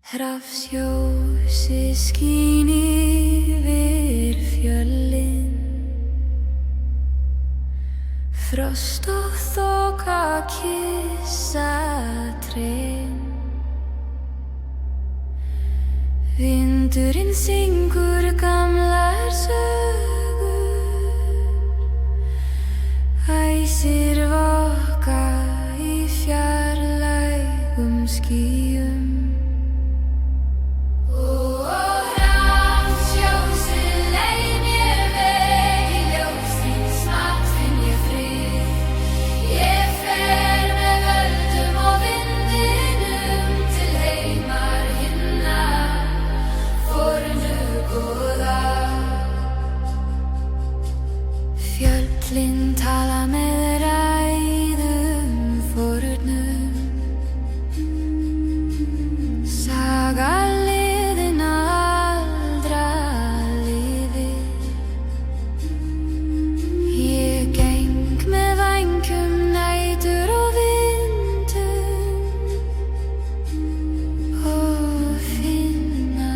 Hrafnsljósið skín yfir fjöllin, frost og þoka kyssa trén. Vindurinn syngur gamlar sögur, æsir vaka í fjarlægum skýjum. Fjöllin tala með ræðum fornum, saga liðinna aldra lifir. Ég geng með vængjum nætur og vindum og finna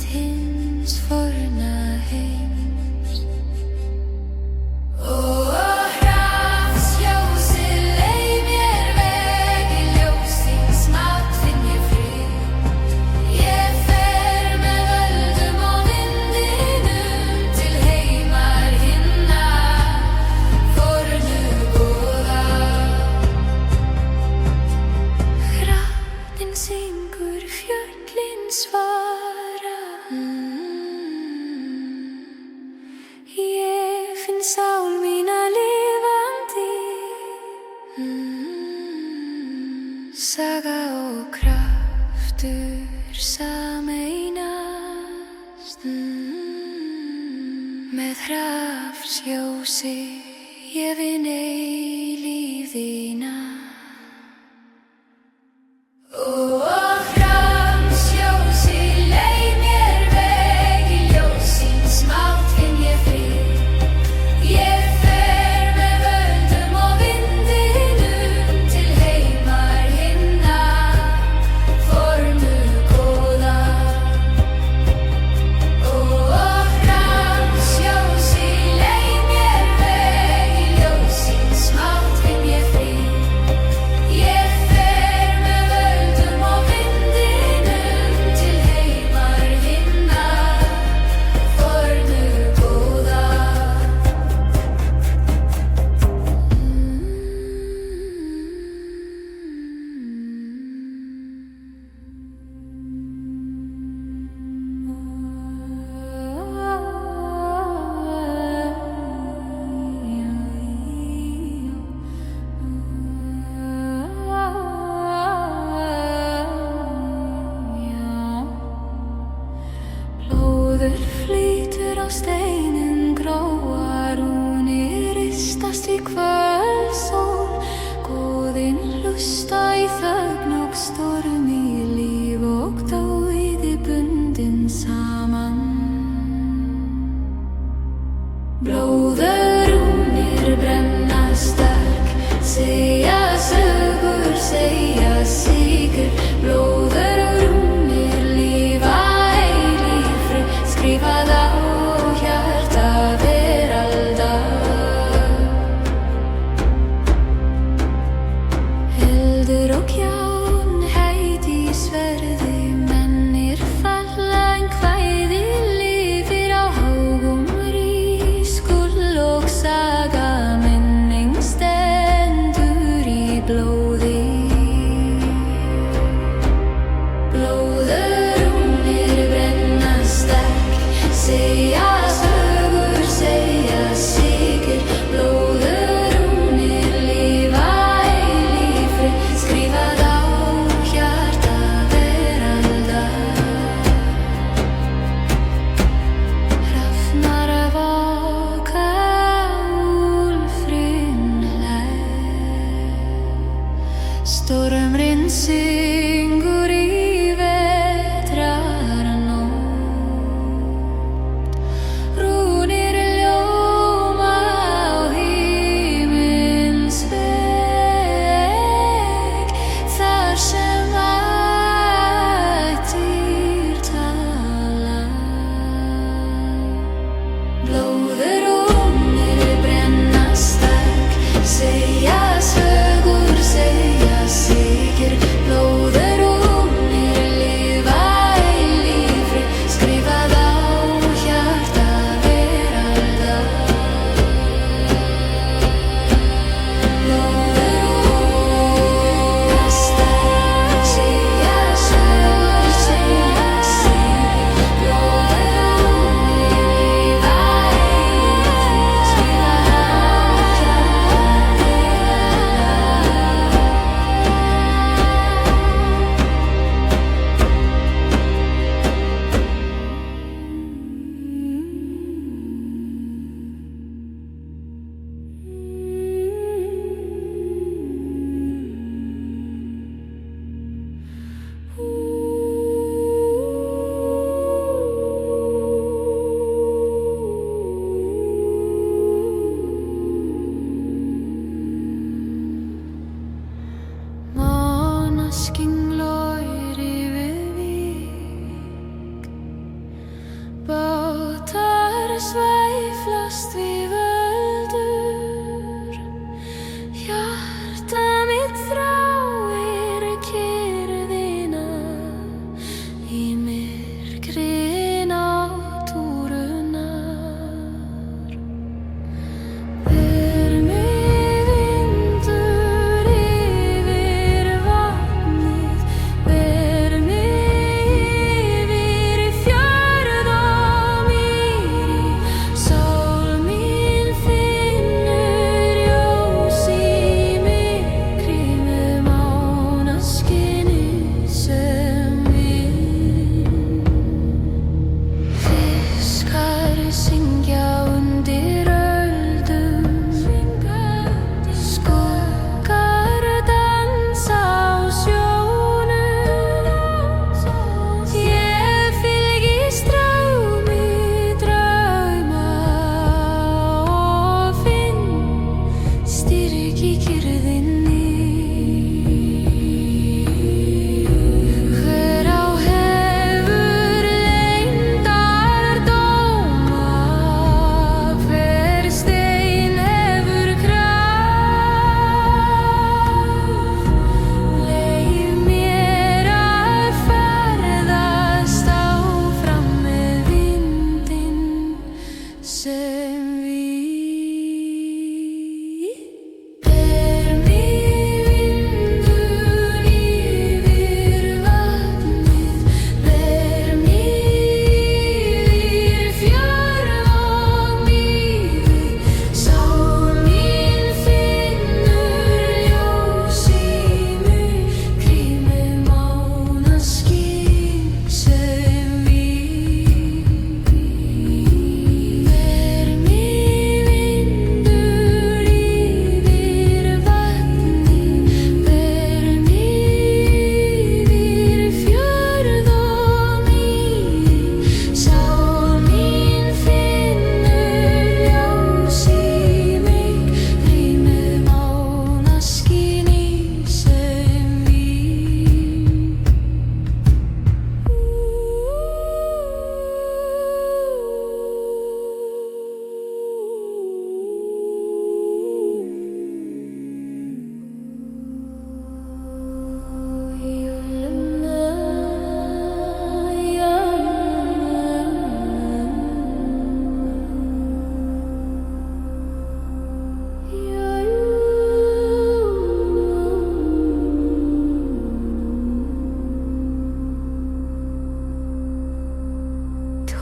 hins forna heims. Syngur fjöllin svara, ég finn sál mína lifandi. Saga og kraftur sameinast, með hrafnsljósi ég vinn eilífðina.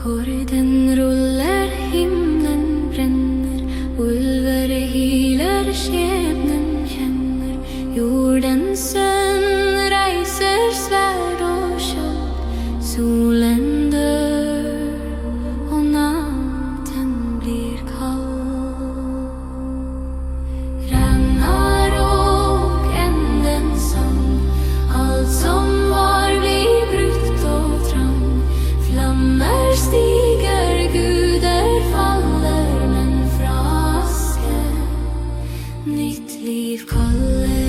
Ackorden ruller, himlen bränner. Ulvar hyler, skepnen känner. Jordens sön reiser svärd och skjold. Solen dör och natten blir kall. Ragnarok, ändens sång. Allt som var blir brutt och trang. Flammer stiger, guder faller, men fra aske nytt liv kaller.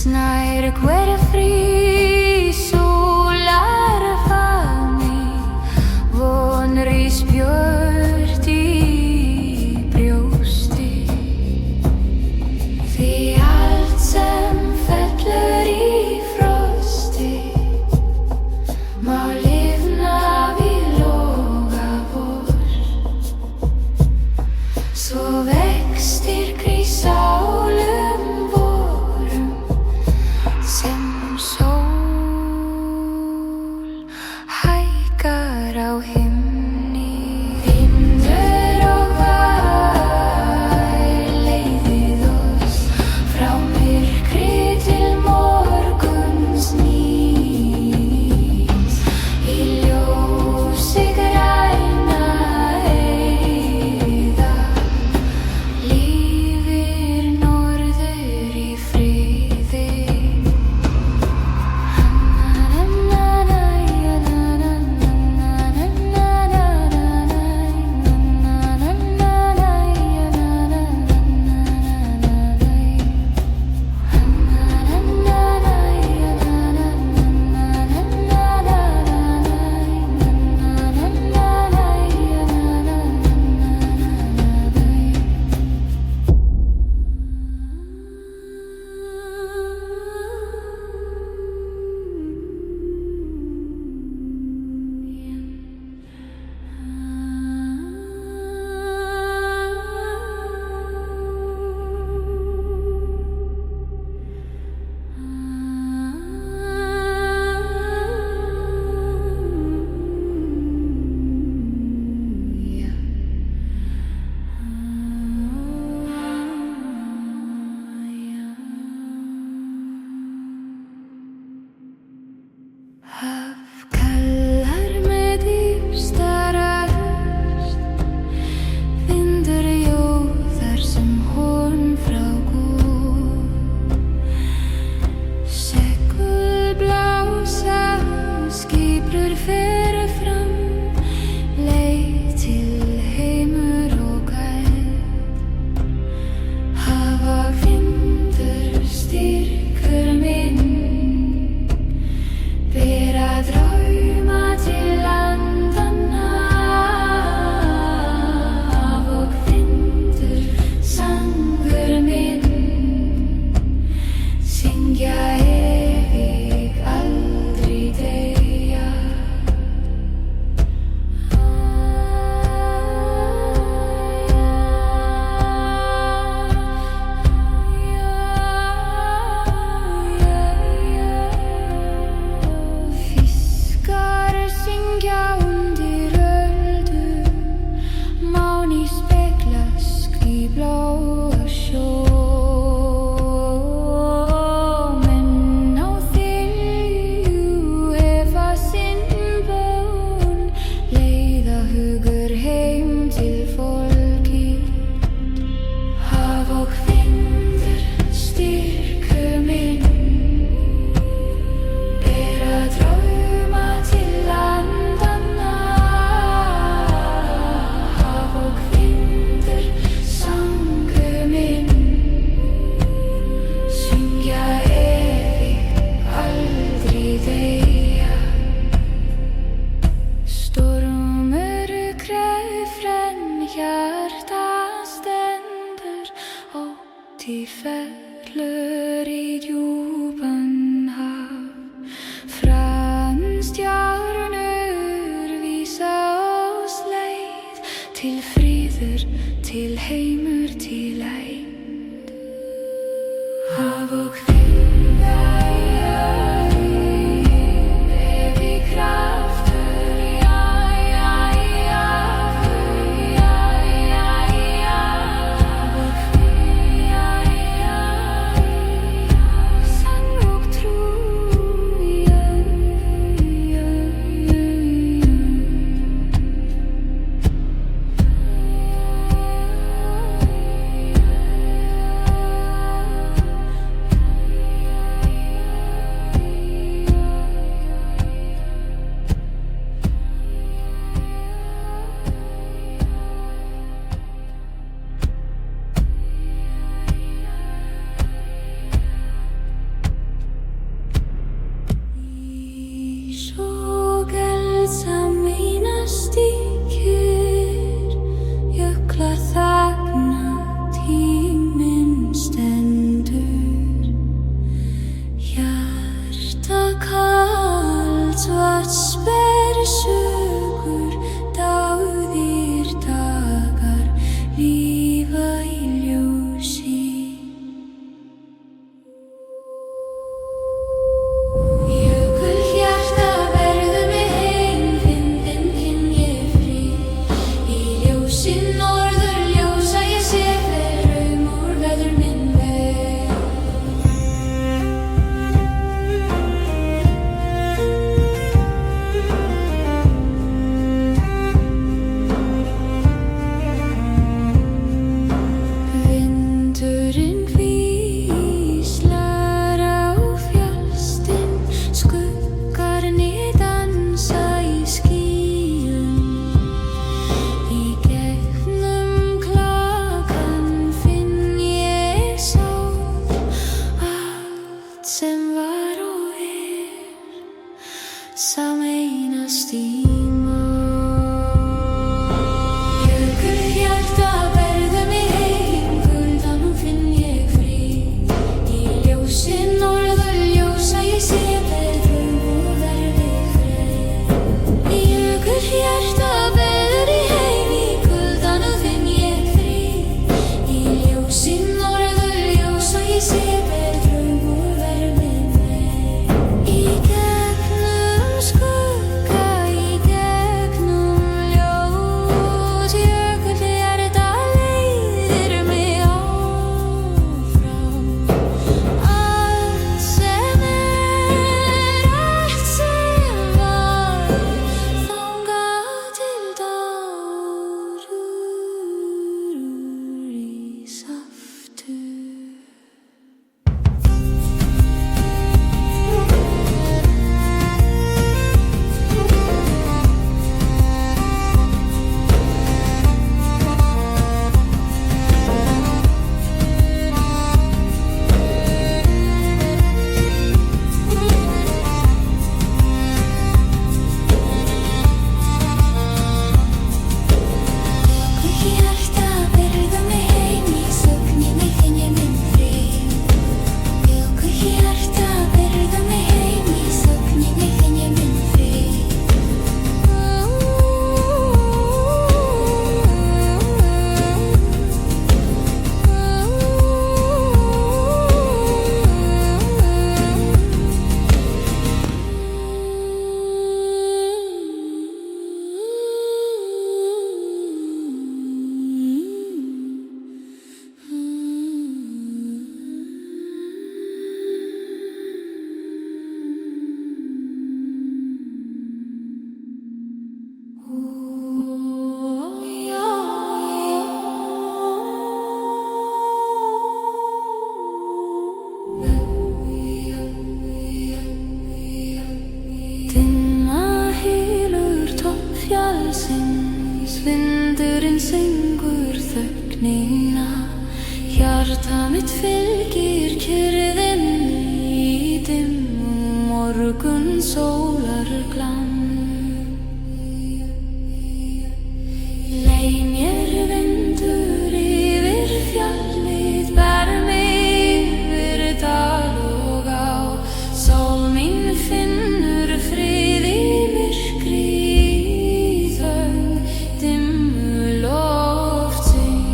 Snær hver frí sólar fami vonur í spjört í brjósti því allt sem fellur í frosti má lifna við loga vor svo vextir krísálum vorum sem sól hækkar á himni vindur og vær leiðir oss frá myrkri til morguns nýs í ljósi græna heiða lifir norður í friði Haf kallar með dýpsta röst vindur jóðar sem horn frá Guð segul blása skýbrur fer fram leið til heimur og gæð hafa vindur styrkur minn bera drauma til landanna og vindur sangur minn syngja evig aldrei deyja Fiskar syngja undir öldu Máni speglast í bláa sjó Men Það kaldsvatsber sögur, dáðir dagar, lífa í ljósi. Jökulhjarta berðu mig heim, fyndinn finn ég frið. Í ljósi norðurljósa ég sé fer draumur verður minn veg. Vindurinn hvíslar á fjallstinn, skuggarnir dansa í skýjum. Í gegnum klakann finn ég sál, allt sem var og sameinast í Jökulhjarta berðu mig heim, kuldanum finn ég frið. Í ljósi norðurljósa ég sé fer draumur verður frið. Jökulhjarta berðu mig heim, í kuldanum finn ég frið. Í ljósi norðurljósa ég sé fer draumur verður frið. Í gegnum skugga, í gegnum ljós, jökulhjarta leiðir mig áfram. Allt sem allt sem var, þangað til dagur rís aftur. Jökulhjarta berðu mig heim, í þögninni finn ég minn frið. Jökulhjarta berðu mig heim, í þögninni finn ég minn frið. Dimma hylur topp fjallsins, vindurinn syngur þögnina. Hjarta mitt fylgir kyrrðinni í dimmum morgun sólarglann. Leið mér vindur yfir fjallið, ber mig yfir dal og á. Sól mín finnur frið í myrkri, í þögn dimmu loftsins.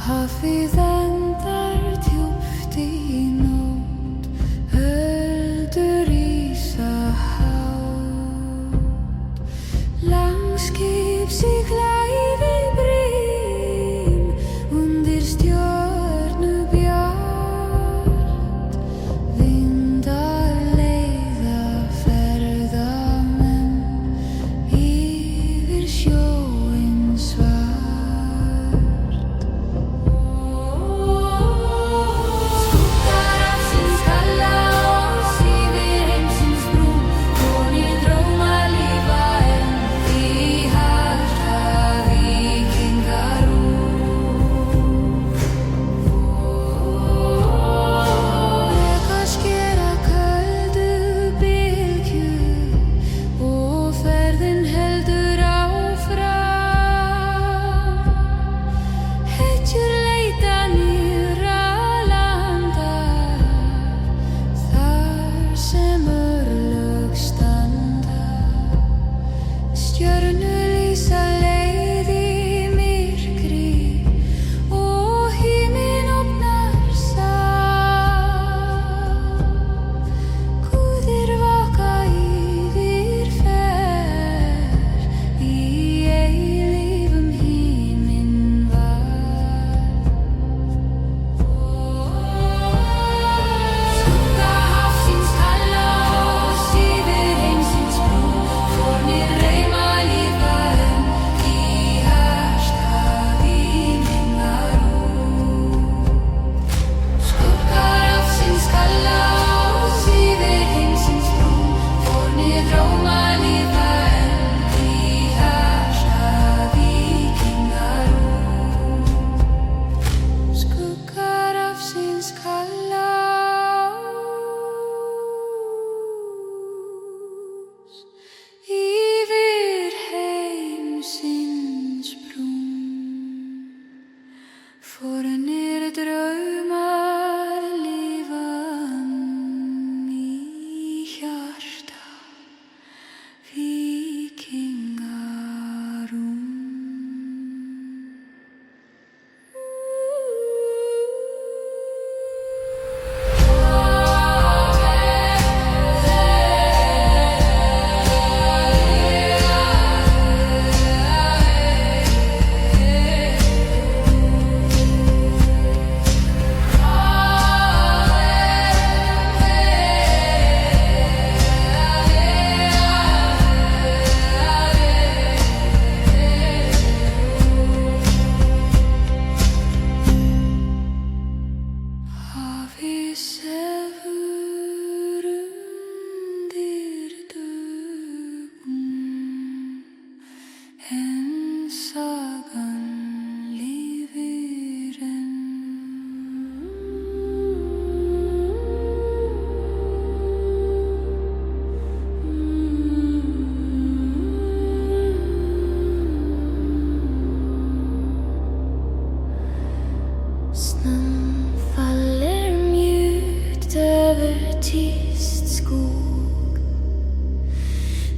Hafið endar djúpt í nótt, öldur rísa hátt. Langskip sigla yfir brým, undir stjörnu bjart. Vindar leiða ferðamenn yfir sjóinn svart.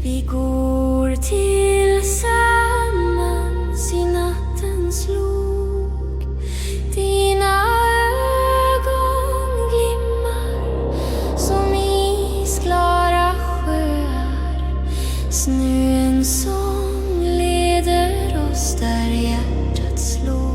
Vi går tillsammans i nattens lok. Dina ögon glimmar som isklara sjöar. Snöens sång leder oss där hjärtat slår.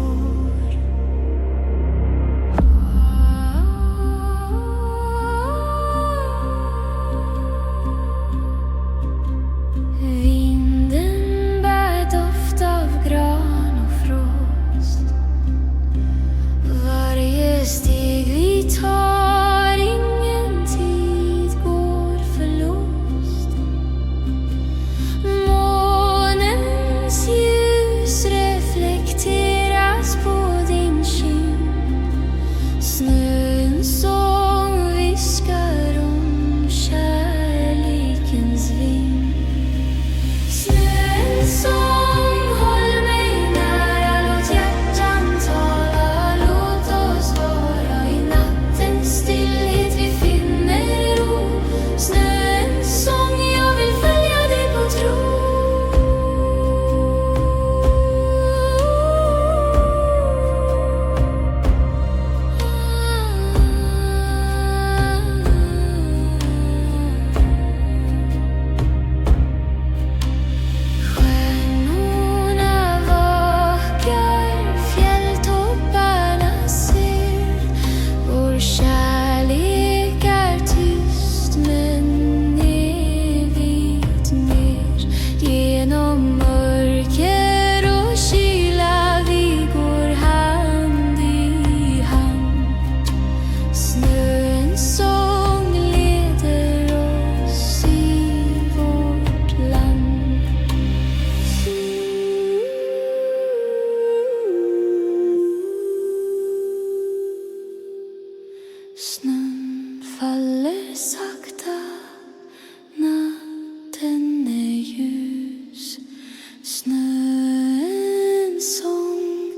sakta. Natten är ljus. Snöens sång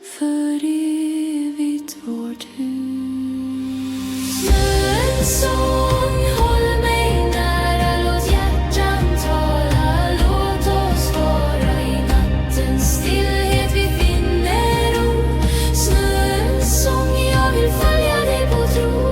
för evigt vårt hus. Snöens sång, håll mig nära, låt hjärtan tala, låt oss vara i nattens stillhet, vi finner ro. Snöens sång, jag vill följa dig på tro.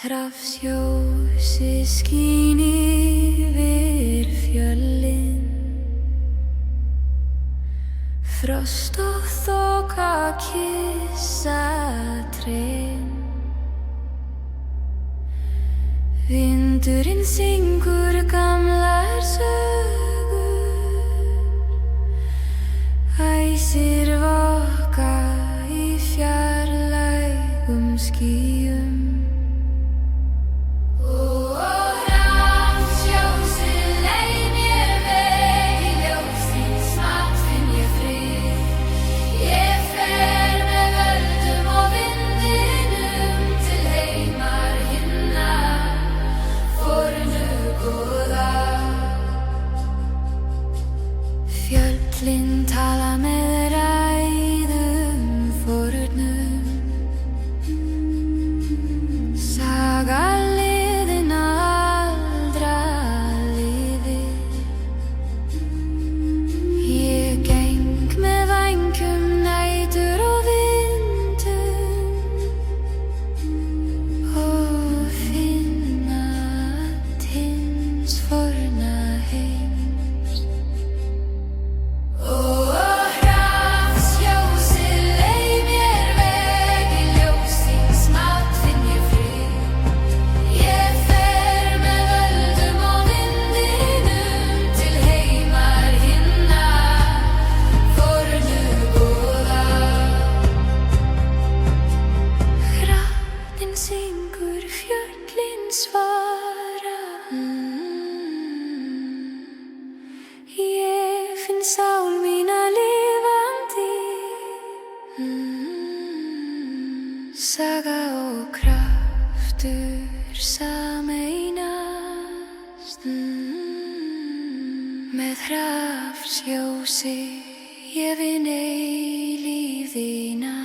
Rafsljósið skín yfir fjöllin. Frost og þoka kyssa trén. Vindurinn syngur gamlar sögur. Æsir vaka í fjarlægum skýjum. Fjöllin tala með ræðum fornum. Saga liðin aldra liðir. Ég geng með vængjum nætur og vindum og finna hins forna heim. Syngur fjöllin svara. Ég finn sál mína lifandi. Saga og kraftur sameinast. Með rafsljósi ég vinn eilífðina.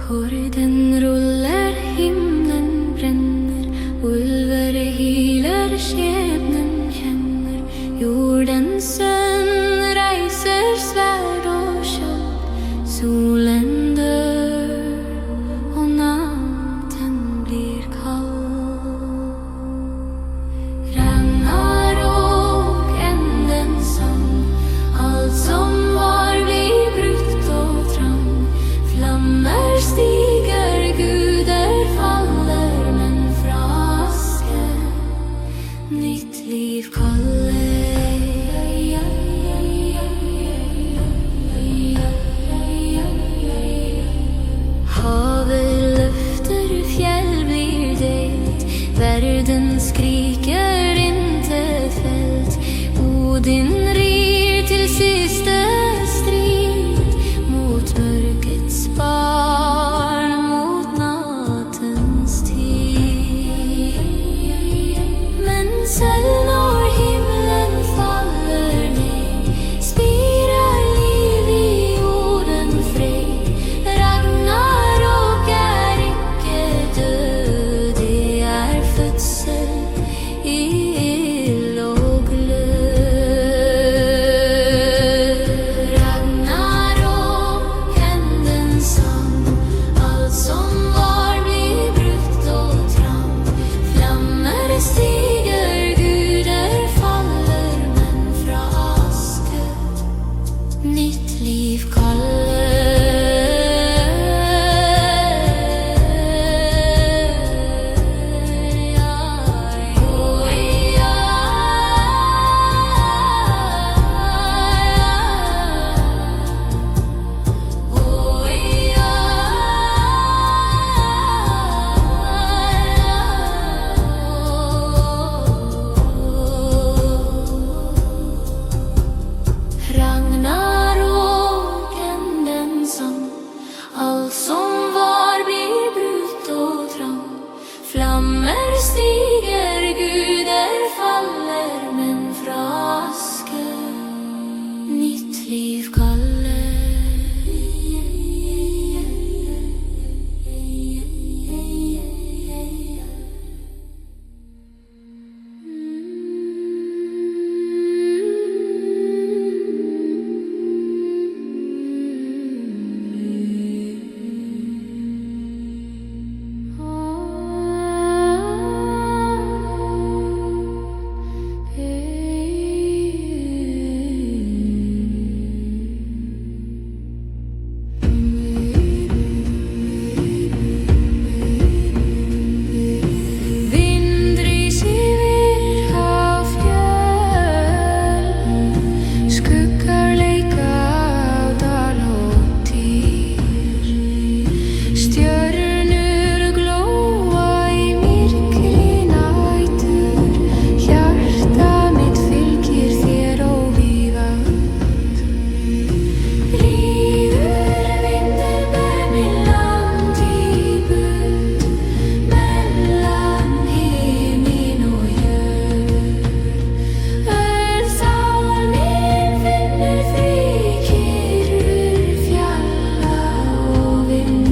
Horden ruller, himlen bränner, ulvar healer, skepnen känner. Jordens sön reiser svärd och köld, solen dör och natten blir kall. Ragnarok, ändens sång, allt som var blir brutt och trang. Flammor stiger, guder faller, men från aske nytt liv kaller. Havet lyfter, fjäll blir det, världen skriker inte fält. Odin rir till sista strid mot mörkrets barn, mot nattens tid. Men sälj når himlen faller ner, spirar liv i jorden fred. Ragnarok är icke död, det är födsel i ild och glöd. Ragnarok, ändens sång, allt som var blir brutt och trång. Flammor stiger, guder faller, men från aske nytt liv kaller. Ragnarok, ändens sång, allt som var blir brutt och trång. Flammor stiger, guder faller, men från aske nytt liv kaller. Vindris i virka fjäll, skuggar leka av dal och tir. Stjörnur glóa i myrkri nætur, hjarta mitt fylgir þér óvígað. Ríður vindur ber mig langt í burt, mellan himin og jörð. Öll sál mín finnur frið kyrrur fjalla og vind.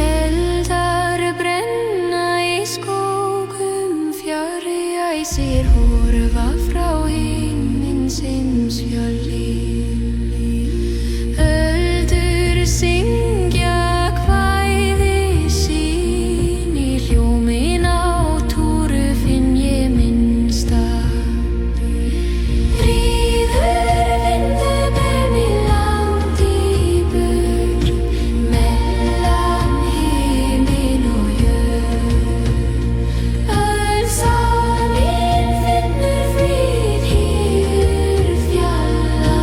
Eldar brenna í skógum, fjörjæsir horfa frá himinsins fjölli. Öldur syngja kvæði sín, í hljómin á túru finn ég minn stað. Ríður vindur ber mig langt í burt, mellan himin og jörð. Öll sál mín finnur frið hér fjalla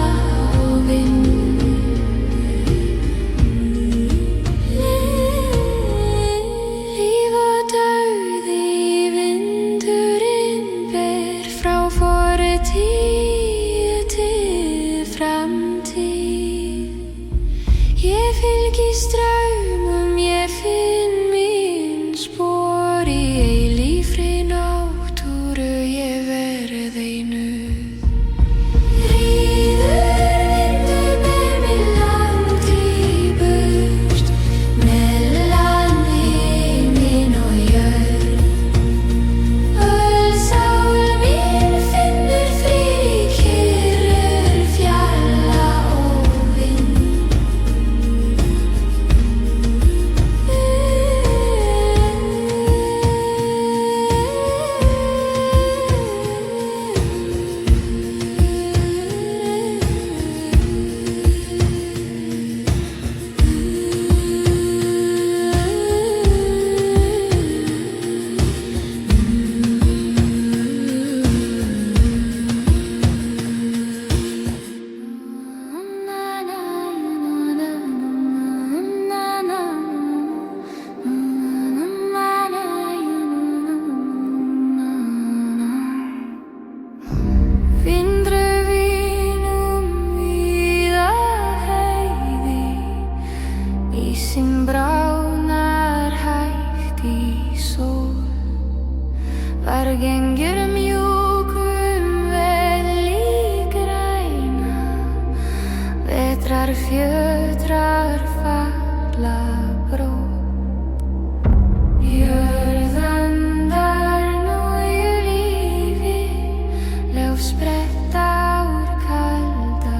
spretta úr kalda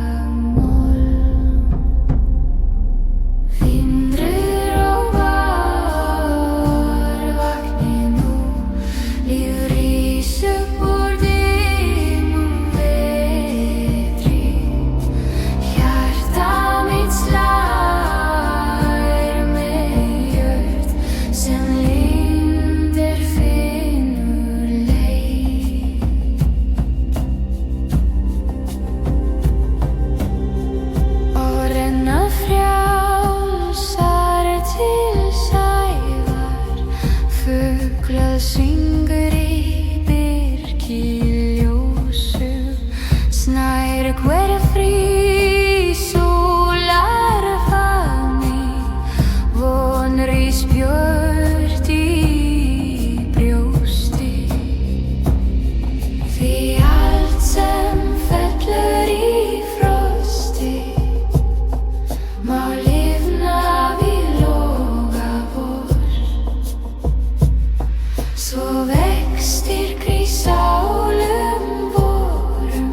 mold. Vindrur og varvakni nú, líf rís upp úr dimmum vetri. Hjarta mitt slær með hjört sem lindir finnur leið. Og renna frjálsar til sævar, fuglað syngur í birkiljósu. Snær hver frí sólar fami, von rís björt í brjósti. Því allt sem fellur í frosti má lifna við loga vor. Svo vex styrkur í sálum vorum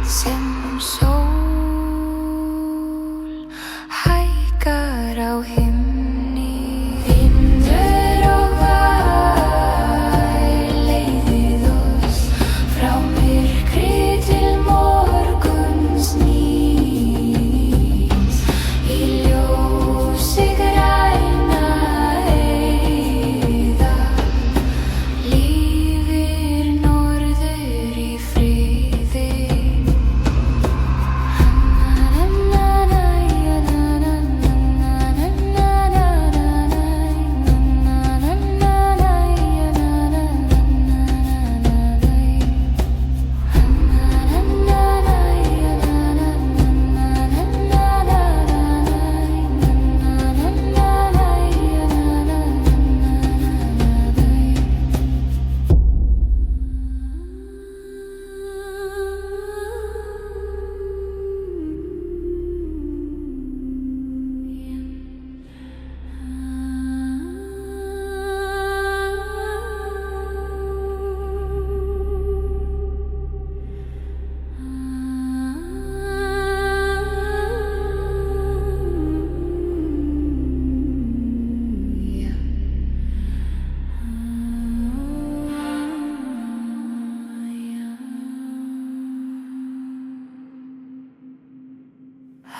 sem sól hækkar á himni. Vindur og vær leiðir oss frá myrkri til morguns nýs. Í ljósi græna heiða lífir norður í friði.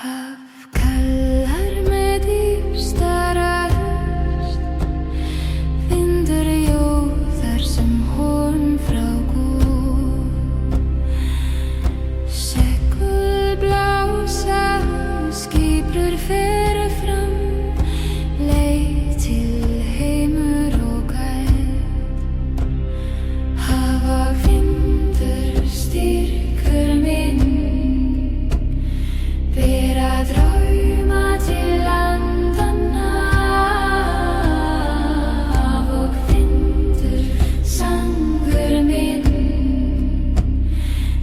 Haf kallar með dýpsta röst, vindur jóðar sem horn frá Guð. Segul blása, skýbrur fera fram, leið til heimur og gæð. Hafa vindur styrkur minn, bera drauma til landanna. Haf og vindur, sangur minn,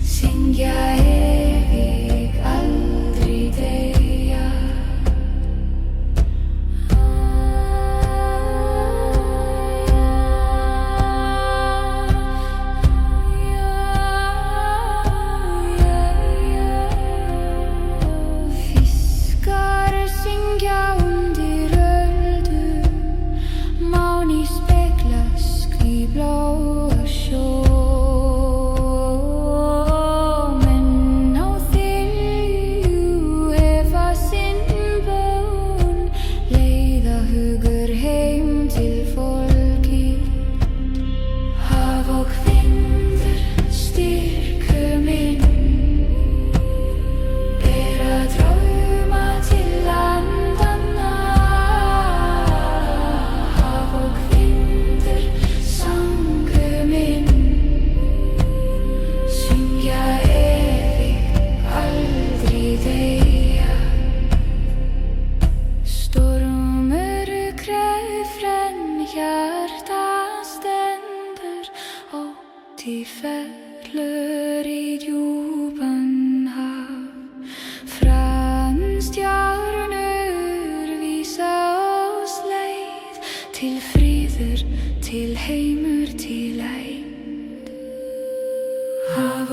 syngja evig, aldrei deyja. Fiskar syngja undir öldu, máni speglast í bláa sjó. Menn á þylju hefa sinn bón, leiða hugur heim til fólki. Haf og vindur, styrkur minn, bera drauma til landanna. Haf og vindur, sangur minn, syngja evig, aldrei deyja. Stormur krefren hjarta stendur, ótti fellur í djúpan haf. Stjörnur vísa oss leið til friður, til heimur, til ætt. Haf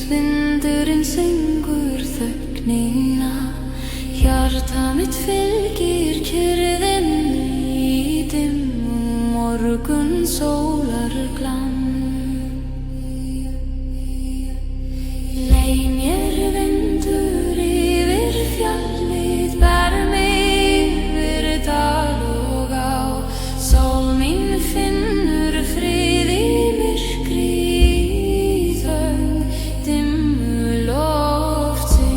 Vindurinn syngur þögnina, hjarta mitt fylgir kyrrðinni í dimmum morgun sólarglann. Leið mér vindur yfir fjallið, ber mig yfir dal og á. Sól mín finnur frið í myrkri, í þögn dimmu loftsins.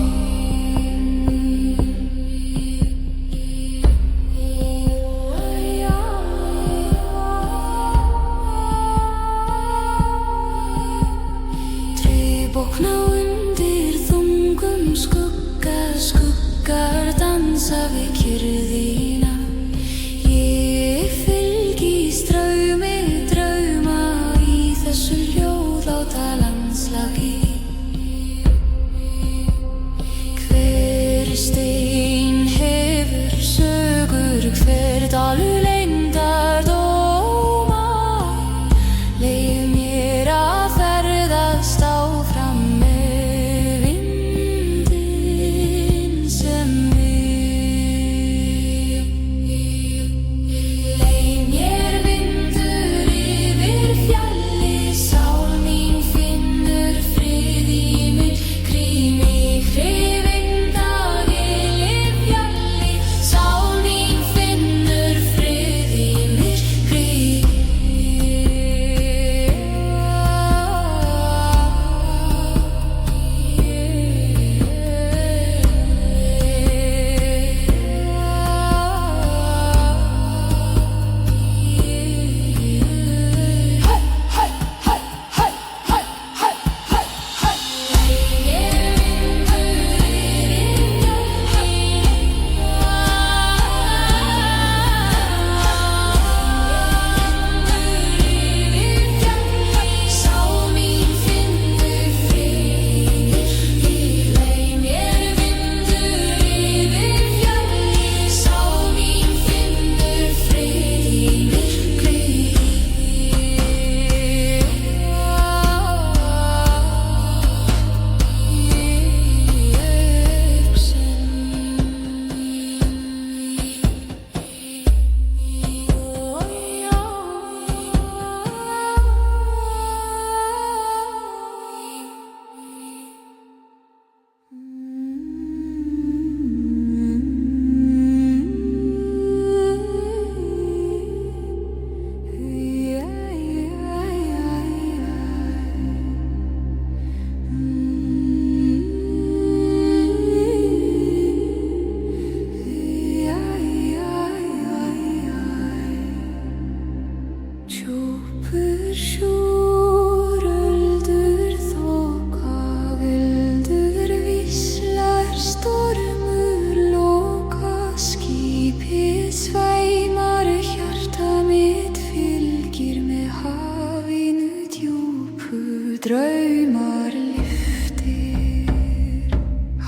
sveimar hjarta mitt fylgir með hafinu djúpu draumar lyftir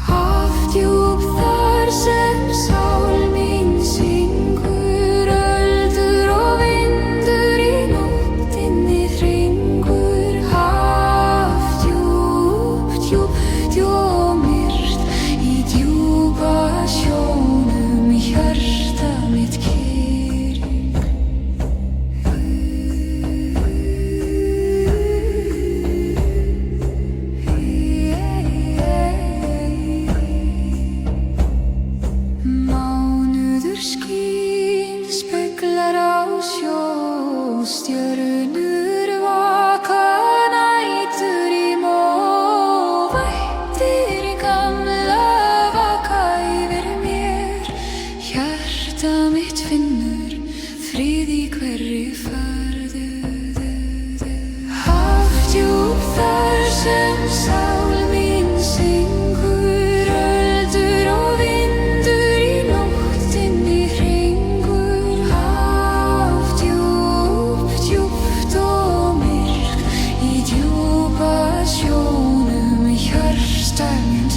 hafdjúp þar sem sál mín syngur öldur og vindur í nóttinni þrengur hafdjúp, djúpt og myrkt í djúpa sjónum hjarta mitt kyrr Mánuður skín speglar á sjó stjörnur vaka nætur í móvættir gamla vaka yfir mér hjarta mitt finnur frið í hverri ferð hafdjúp þar sem sál mín syngur öldur og vindur í nóttinni hringur hafdjúp, djúpt og myrkt í djúpa sjónum hjarta mitt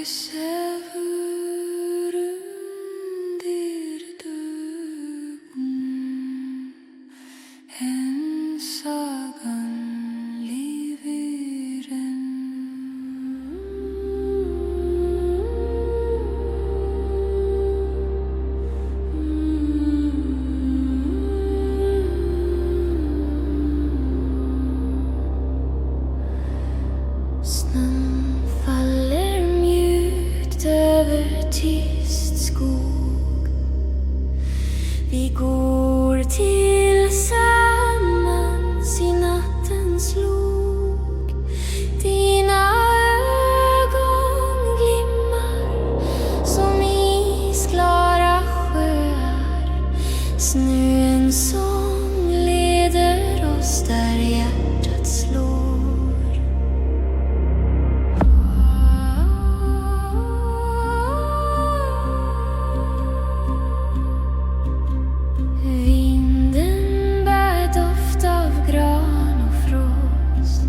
ég sefur undir dögun en sagan lifir enn. Snön faller mjukt över tyst skog. Vi går tillsammans i nattens lok. Dina ögon glimmar som isklara sjöar. Snöens sång leder oss där hjärtat slår. Vinden bär doft av gran och frost.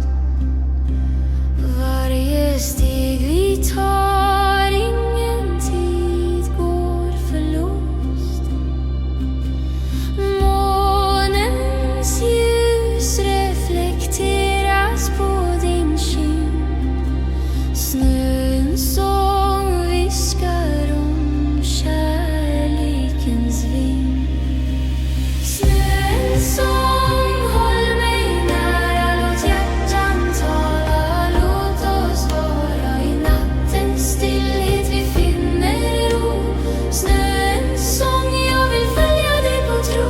Varje steg vi tar, ingen tid går förlost. Månens ljus reflekteras på din kind. Snöns sång viskar om kärlekens vind. Snöns sång, håll mig nära, låt hjärtan tala, låt oss vara i nattens stillhet, vi finner ro. Snöns sång, jag vill följa dig på tro.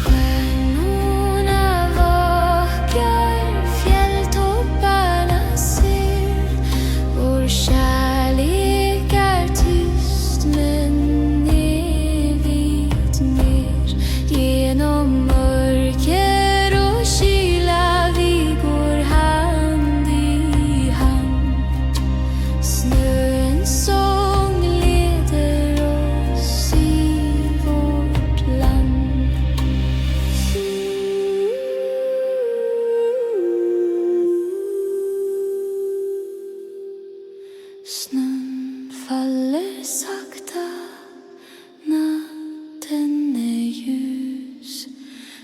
Stjärnorna vakar, fjälltopparna ser. Vår kärlek är tyst men evigt mer. Genom mörker och kyla vi går hand i hand. Snöns sång leder oss i vårt land. Snön faller sakta, natten är ljus.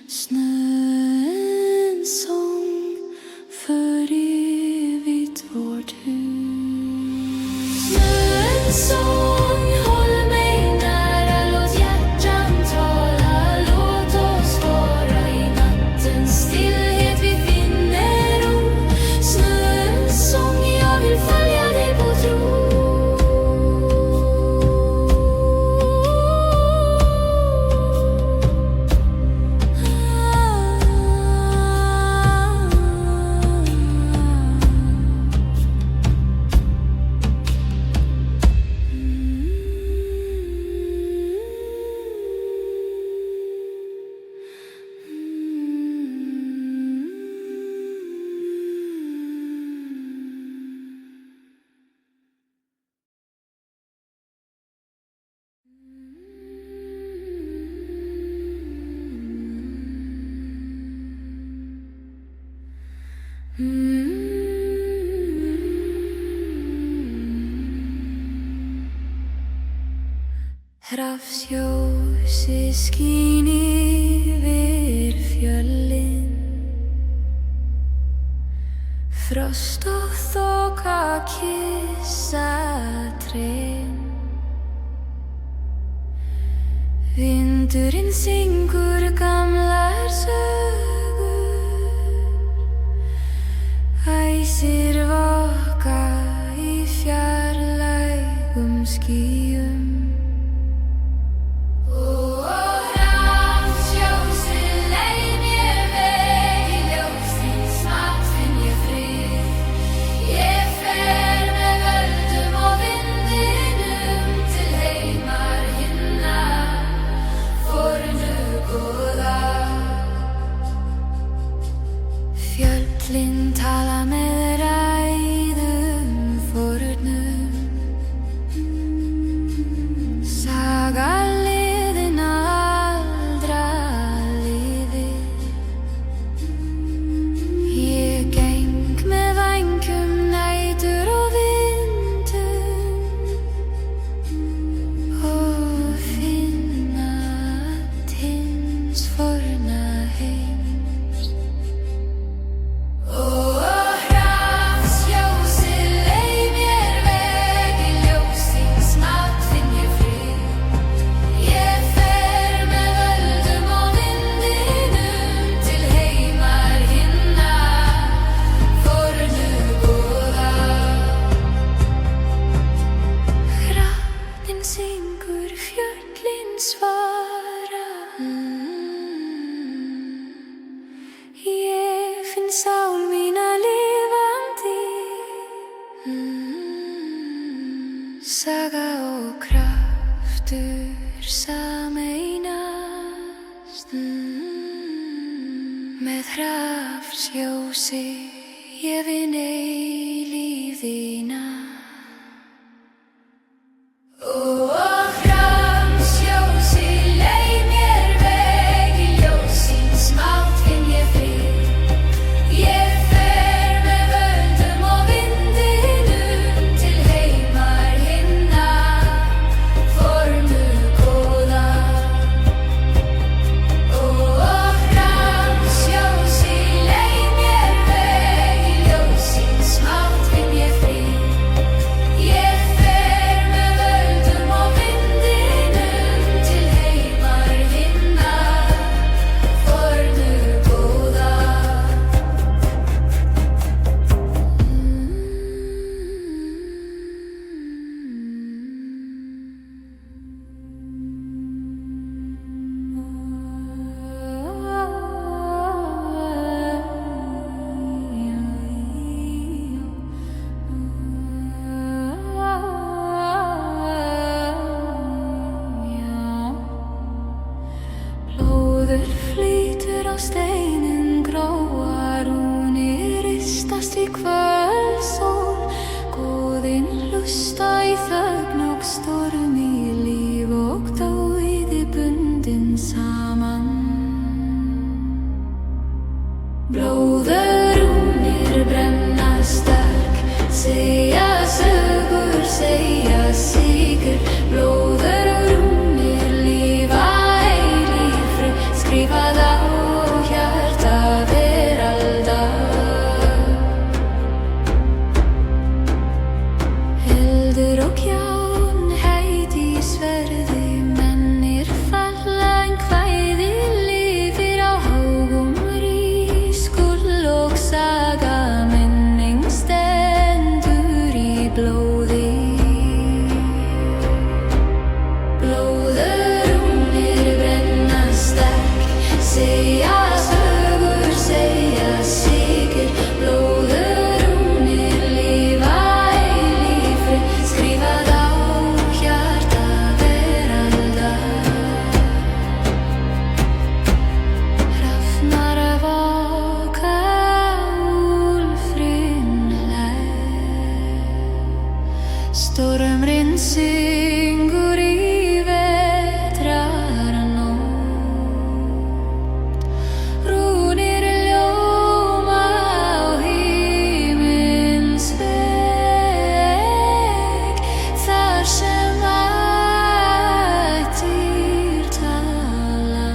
Snöns sång för evigt vårt hus. Snöns sång, håll mig nära, låt hjärtan tala, låt oss vara i nattens stillhet, vi finner ro. Snöns sång, jag vill följa dig på tro. Havsljósið skín yfir fjöllin. Frost og þoka kyssa trén. Vindurinn syngur gamlar sögur. Æsir vaka í fjarlægum skýjum. Fjöllin tala með ræðum fornum. Saga og kraftur sameinast Með hrafnsljósi ég vinn eilífð þína Og hrafnsljósi leið mér veg í ljósin smátt finn ég frið Ég fer með völdum og vindinum til heimar hinna fornu góða Og hrafnsljósi leið mér veg í ljósin smátt finn ég frið Ég fer með völdum og vindinum til heimar hinna fornu góða Blóður flýtur á steinum gróa rúnir ristast í kvöldsól Goðin hlusta í þögn og storm í líf og dauði bundin saman Blóður rúnir brenna sterk segja sögur, segja sigur Blóður rúnir lífa eilífri skrifað á hjarta veraldar Eldur og gján heiti í sverði mennir falla en kvæði lifir á hágum rís gull og saga menning stendur í blóði Blóður rúnir brenna sterk segja sögur, segja sigur Blóður rúnir lífa eilífri skrifað á hjarta veraldar Hrafnar vaka úlfrinn Stormurinn syngur í vetrarnótt Rúnir ljóma á himins vegg Þar sem ættir tala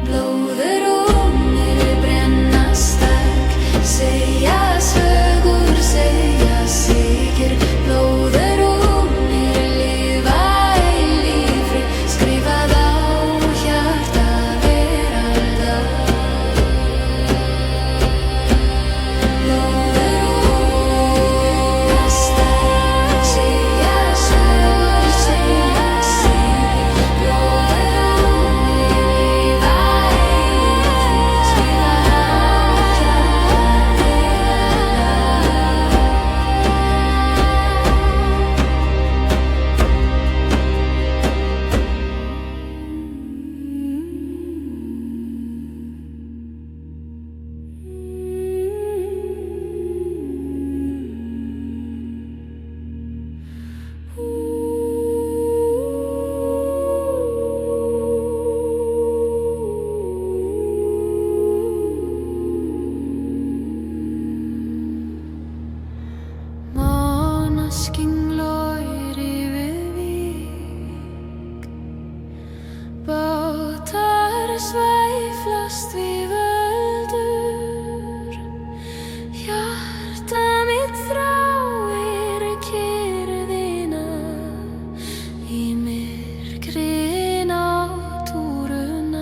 Blóður rúnir brenna sterk segja sögur, segja sigur Blóður rúnir lífa eilífri skrifað á hjarta veraldar Blóður rúnir sterk segja sögur, segja sigur Blóður rúnir lífa eilífri skrifað á hjarta Mánaskingloir yfir vík Bátar svæflast við öldur Hjarta mitt þráir kyrrðina Í myrkri náttúrunnar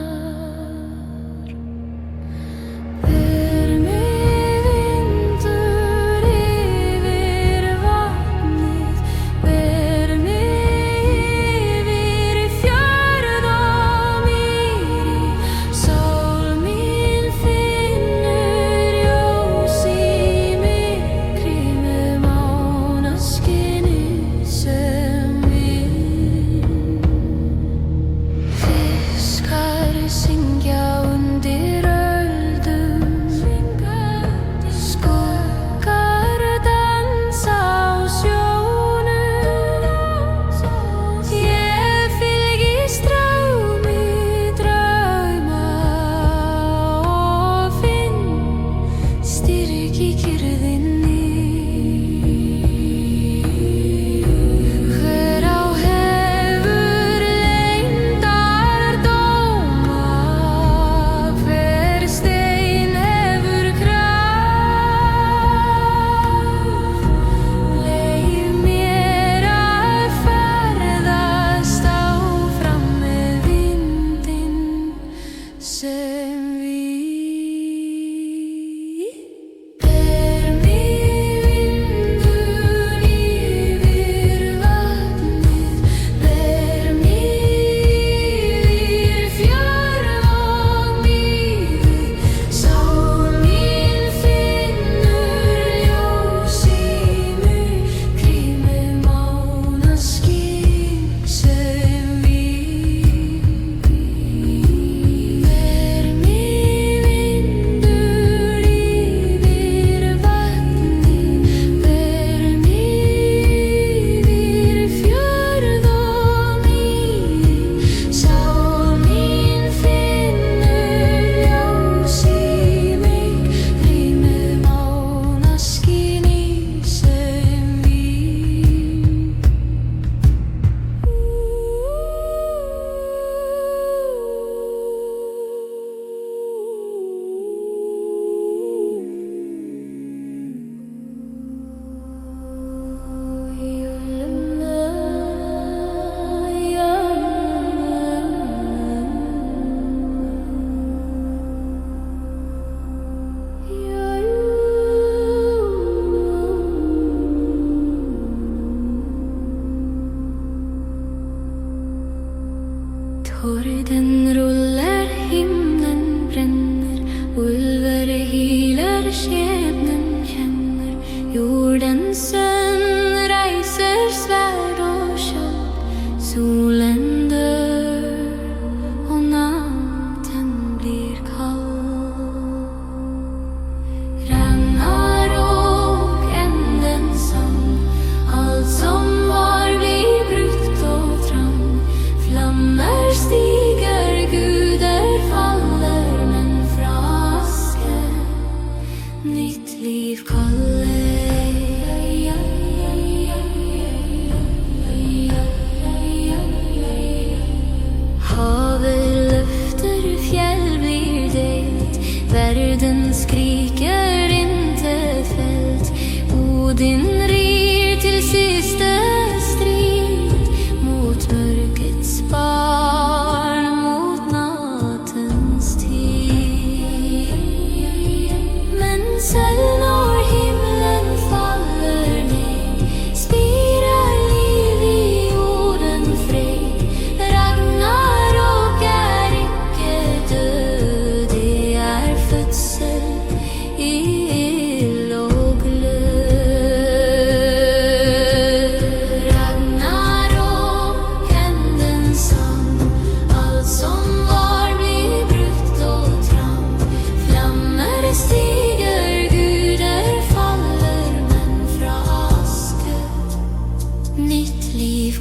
Ber mig vindur yfir vatnið Ber mig yfir fjörð og mýri skriker intet fält. Odin rir till sista strid mot mörkrets barn, mot nattens tid. Men sällan når himlen faller ner, spirar liv i jorden fred. Ragnarok är icke död, det är födsel, ild och glöd. Ragnarok, ändens sång, allt som var blir brukt och tramp. Flammor stiger, guder faller, men fra aske nytt liv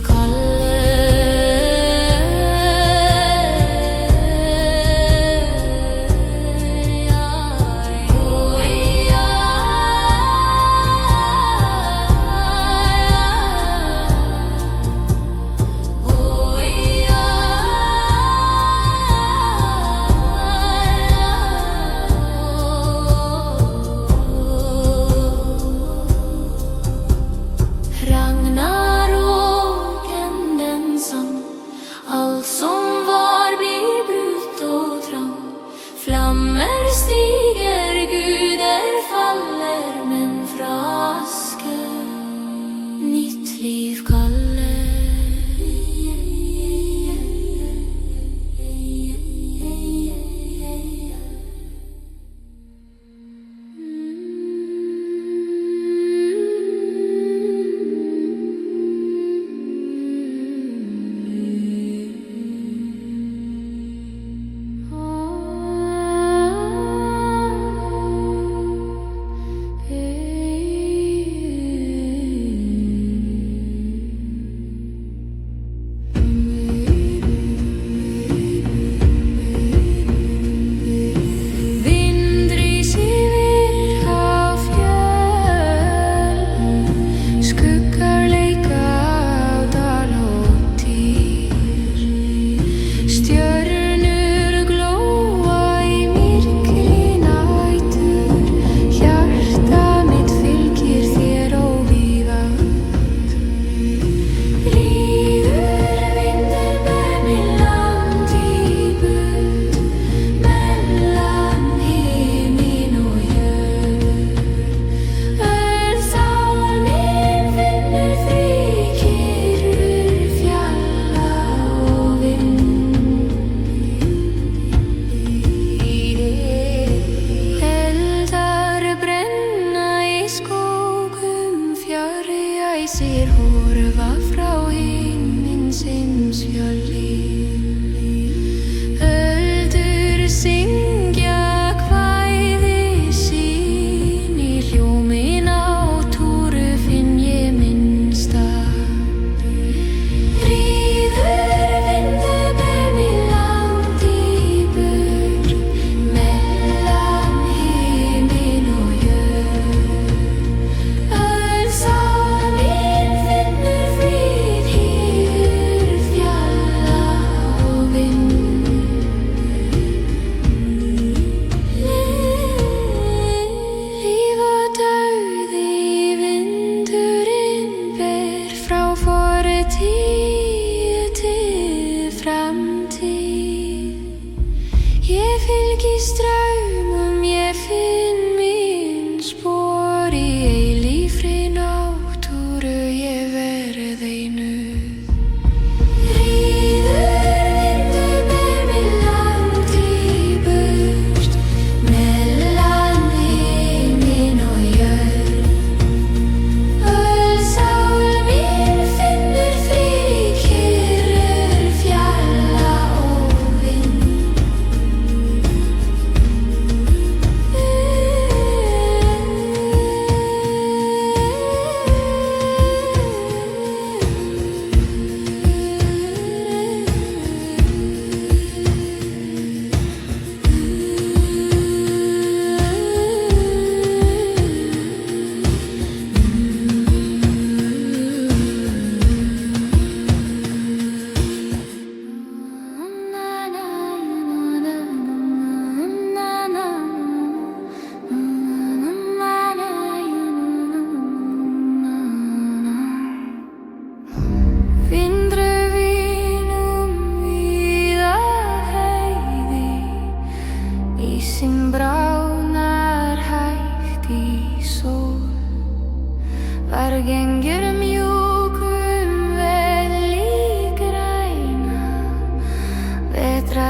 Ragnarok, ändens sång, allt som var blir brutet och trångt. Flammor stiger, guder faller, men fra aske nytt liv Jag ser horva fra himmens himsfjöllir. Öldur syngja kvæði sín, í hljómina og túru finn ég minn stað. Ríður vindur ber mig langt í burt, mellan himin og jörð. Öll sál mín finnur frið, hýr fjalla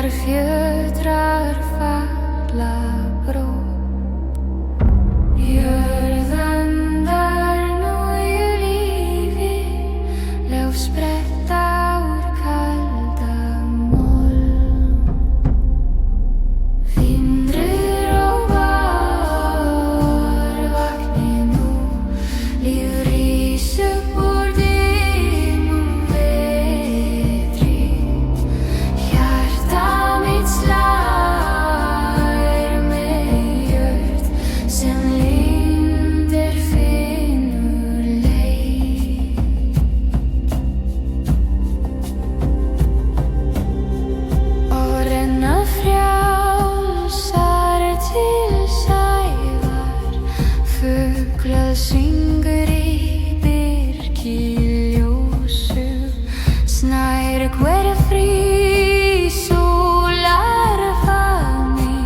Hvar fjötrar falla bró. Jörðan þar nú í lífi, ljós spretta úr kalda moll. Vindrur og varvakni nú, líf rís upp úr dimmum vetri. Hjarta mitt slær með jörð sem lindir finnur leið. Og renna frjálsar til sævar, fuglað syngur í birkiljósu. Snær hver frí sólar faðmi,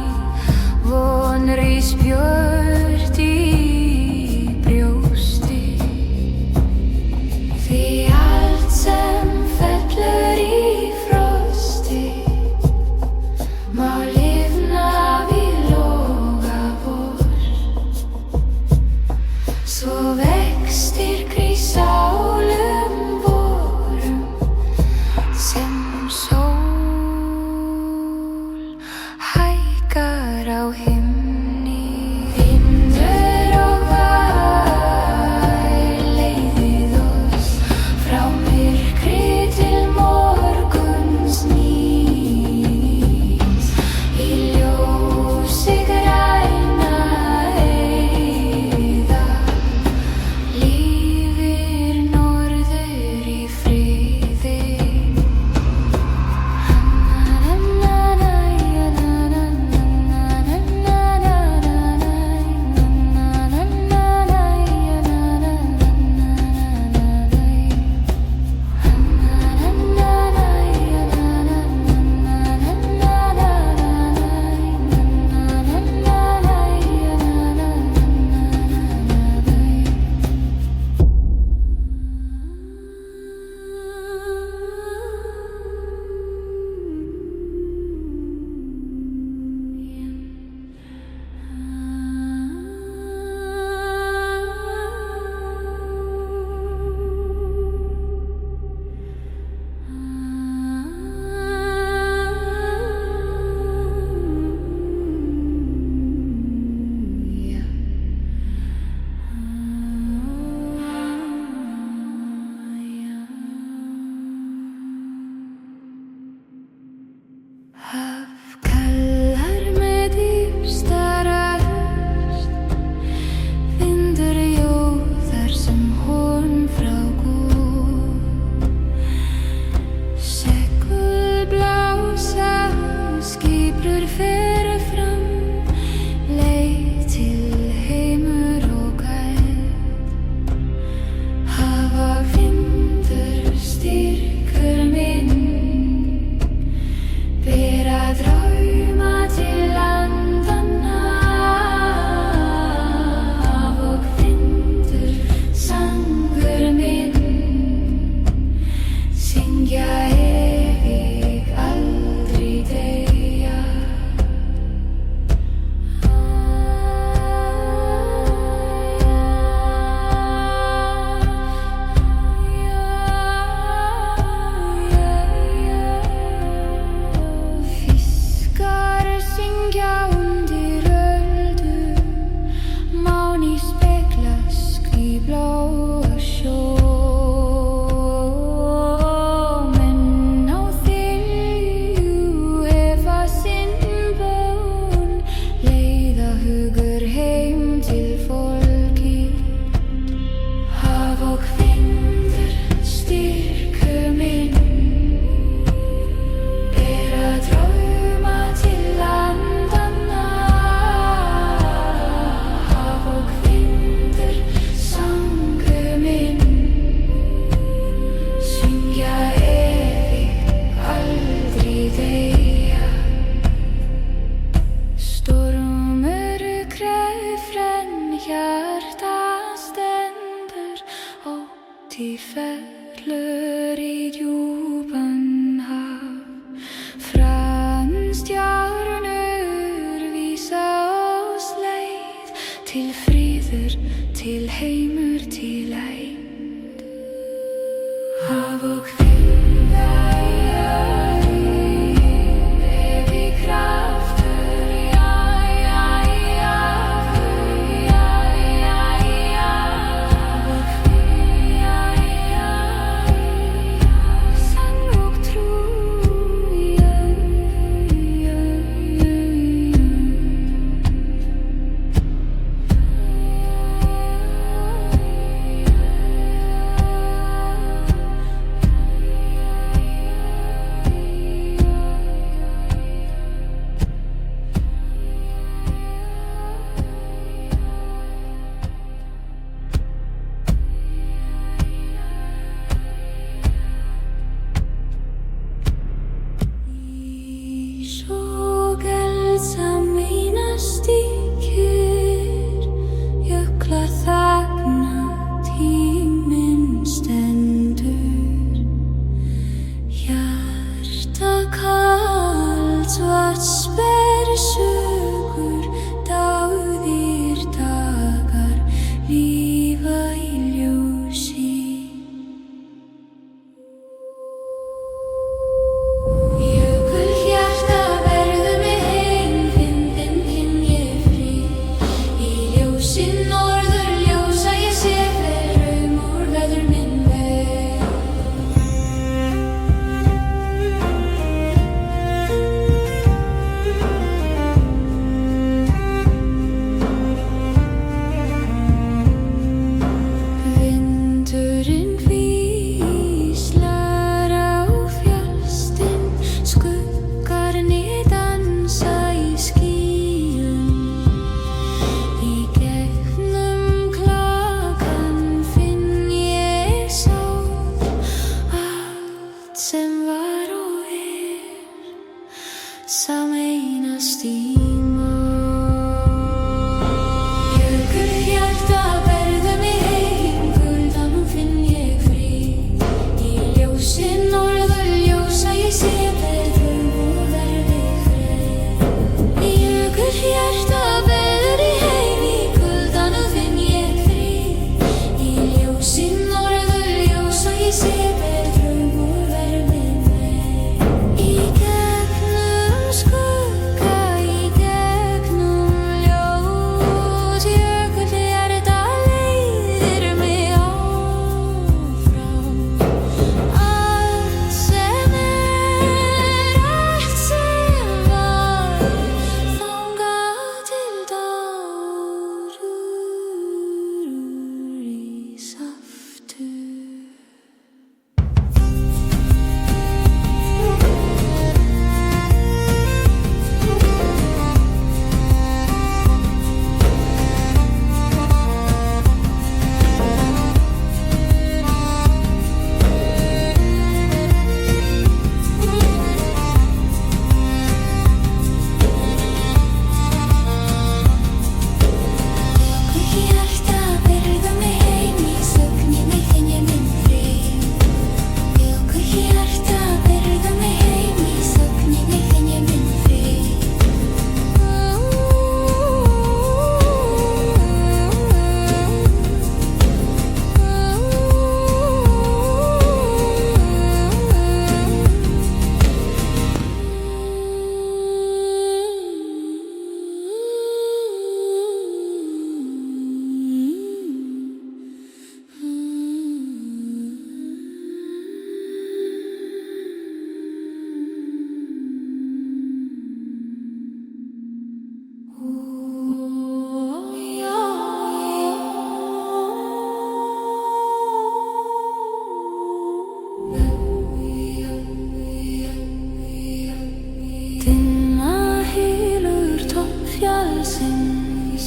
von rís björt í brjósti. Því allt sem fellur í frosti má lifna við loga vor. Svo vextir sálum vorum sem sól hækkar á himni. Vindur og vær leiðir oss frá myrkri til morguns nýs. Í ljósi græna heiða lifir norður í friði. Haf kallar með dýpsta röst, vindur jóðar sem horn frá Guð. Segl blása, skýbrur fer fram, leið til heimur og gæð. Hafa vindur styrkur minn, bera drauma til landanna. Og vindur sangur minn, syngja evig, aldrei deyja. Fiskar syngja undir öldu, máni speglast í bláa sjó. Menn á þilju hefa sinn bón, leiða hugur heim til fólki. Haf og vindur styrku minn, bera drauma til landanna. Haf og vindur sangur minn, syngja evig, aldrei deyja. Stormur krefren hjarta stendur, ótti fellur í djúpan haf. Fram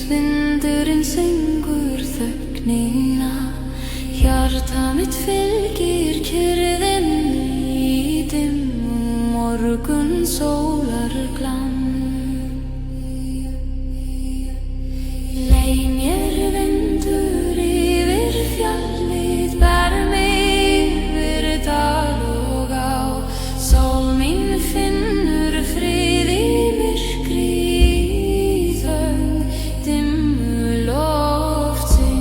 Vindurinn syngur þögnina, hjarta mitt fylgir kyrrðinni í dimmum morgun sólarglann. Leið mér vindur yfir fjallið, ber mig yfir dal og á. Sól mín finnur frið í myrkri, í þögn dimmu loftsins.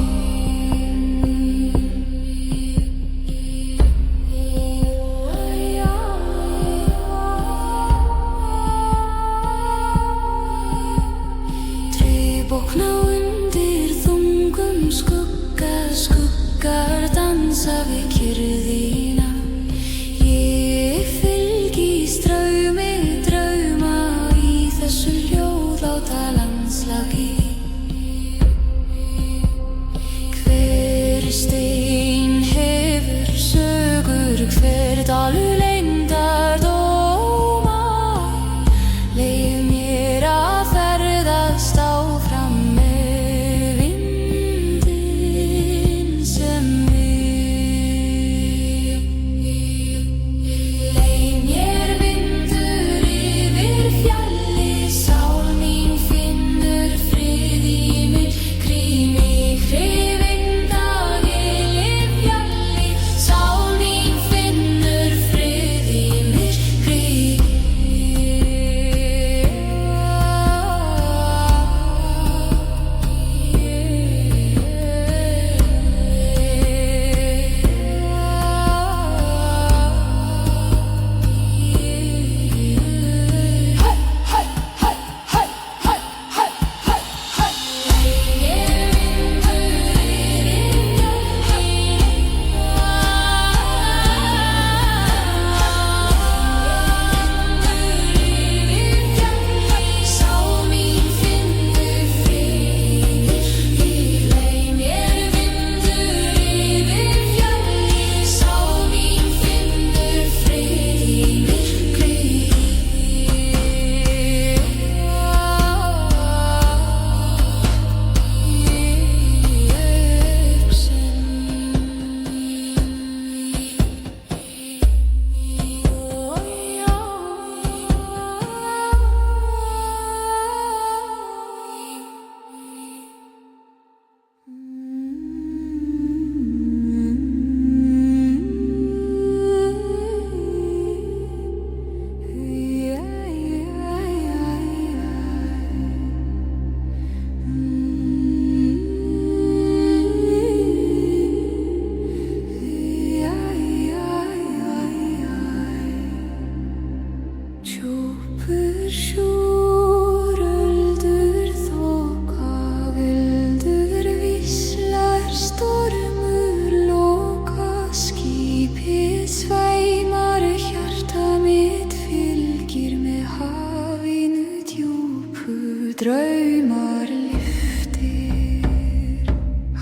draumar lyftir.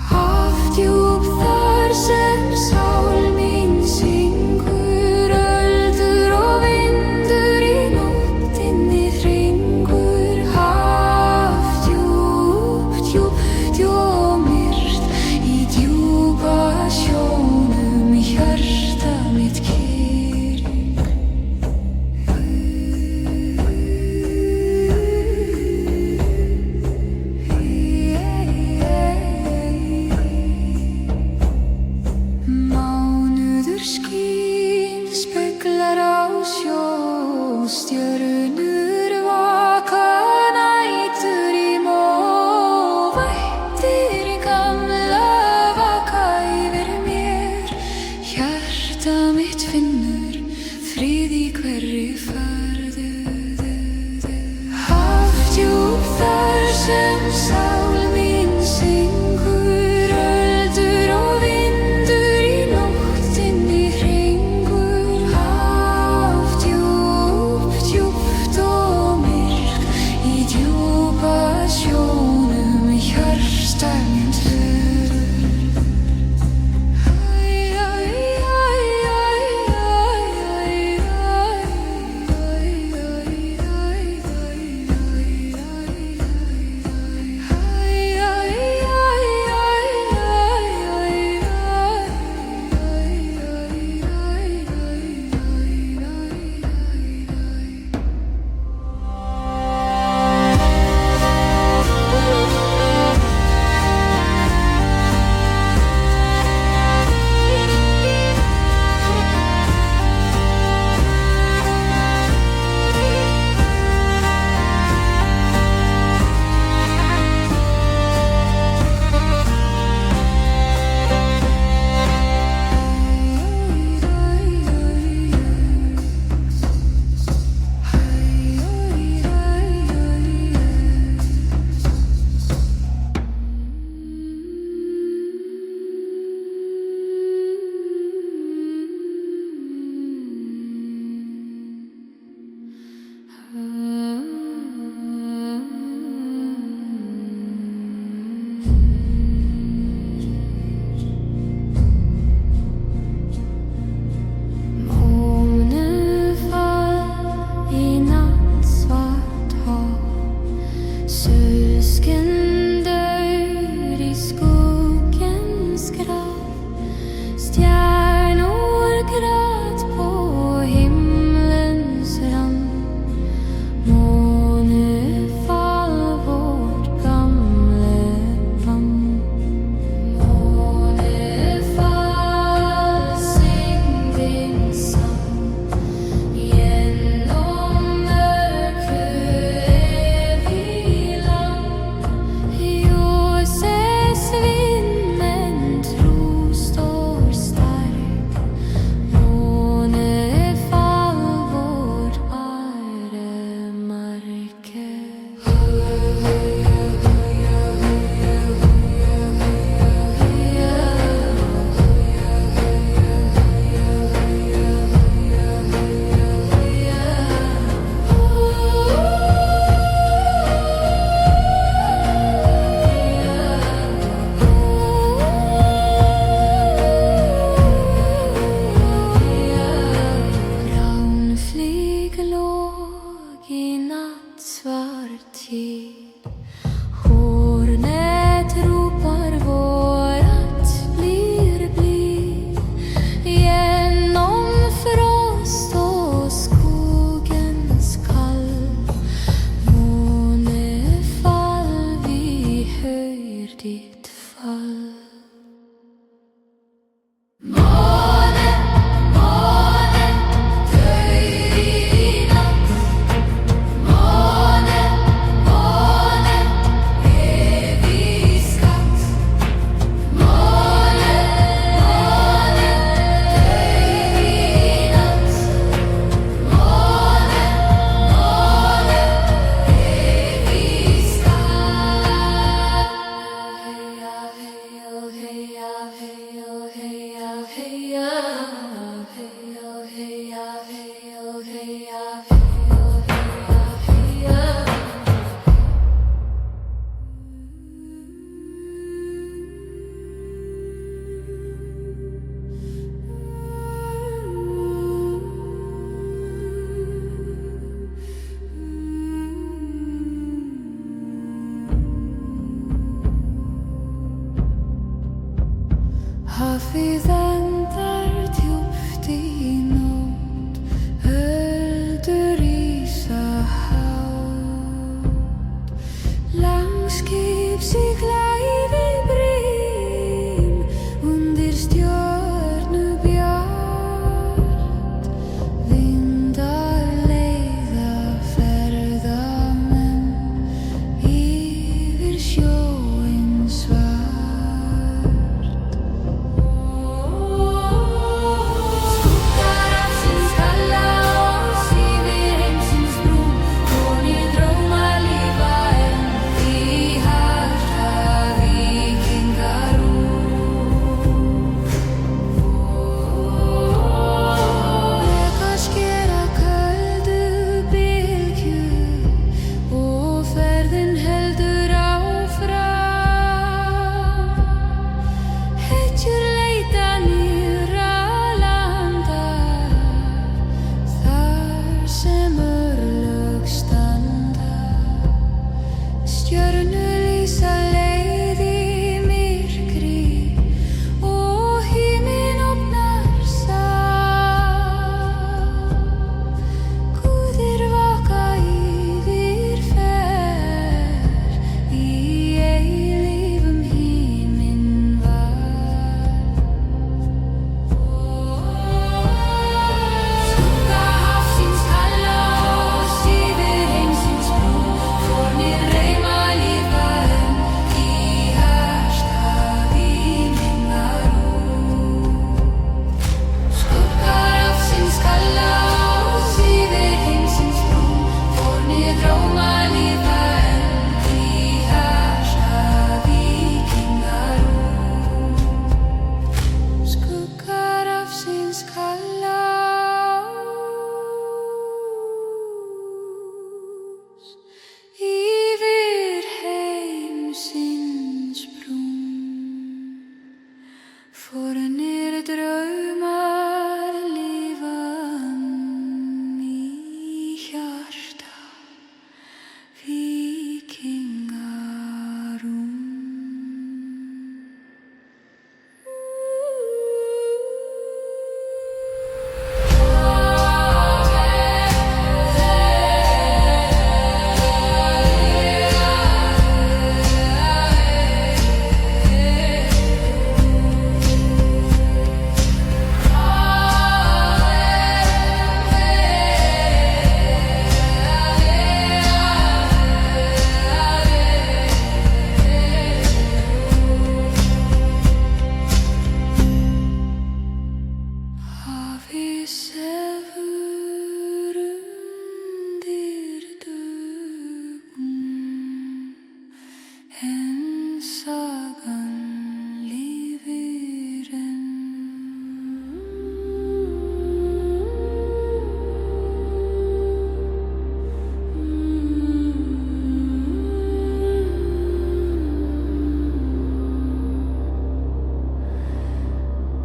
Hafdjúp þar sem sál mín syngur, öldur og vindur í nóttinni hringur. Hafdjúpt, djúpt og myrkt, í djúpa sjónum hjarta mitt kyrr. Mánuður skín speglar á sjó, stjörnur vaka nætur í mó. Vættir gamla vaka yfir mér, hjarta mitt finnur frið í hverri ferð. Hafdjúp þar sem sál mín syngur, öldur og vindur í nóttinni hringur. Hafdjúp, djúpt og myrkt, í djúpa sjónum hjarta mitt fer. Æ,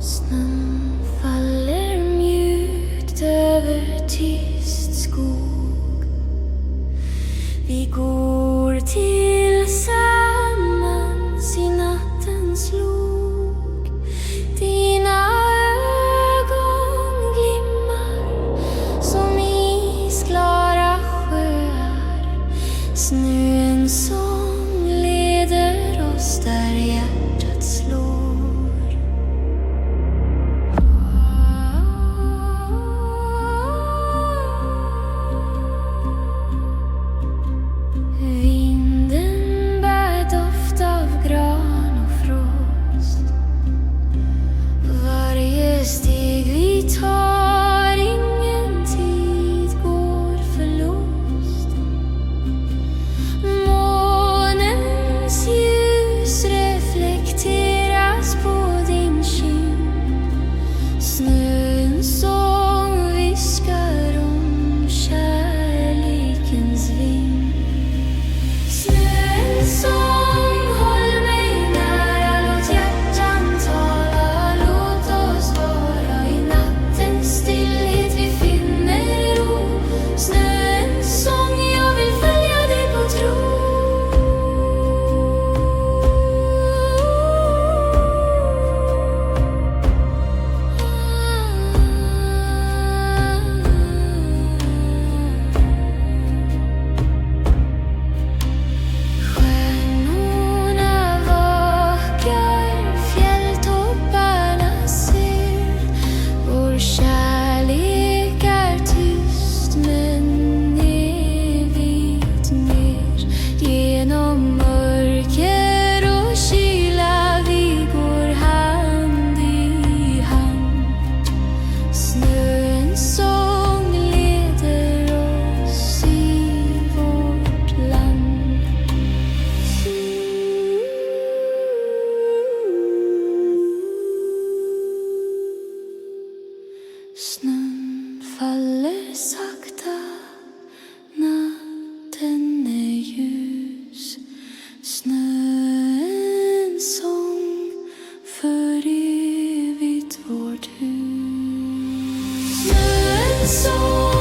Snön faller mjukt över tyst skog. Vi går tillsammans i nattens lok. Dina ögon glimmar som isklara sjöar. Snöens sång leder oss där hjärtat slår. Steg vi tar, ingen tid går förlust. Månens ljus reflekteras på din kind. Snöns sång viskar om kärlekens vind. Snöns sång, håll mig nära, låt hjärtan tala. Låt oss vara i nattens stillhet, vi finner ro. Snöns sång, jag vill följa dig på tro. Stjärnorna vakar, fjälltopparna ser. Vår kärlek är tyst men evigt mer. Genom mörker och kyla vi går hand i hand. Snöns sång leder oss i vårt land. Snön faller sakta, natten är ljus. Snöns sång för evigt vårt hus. Snöns sång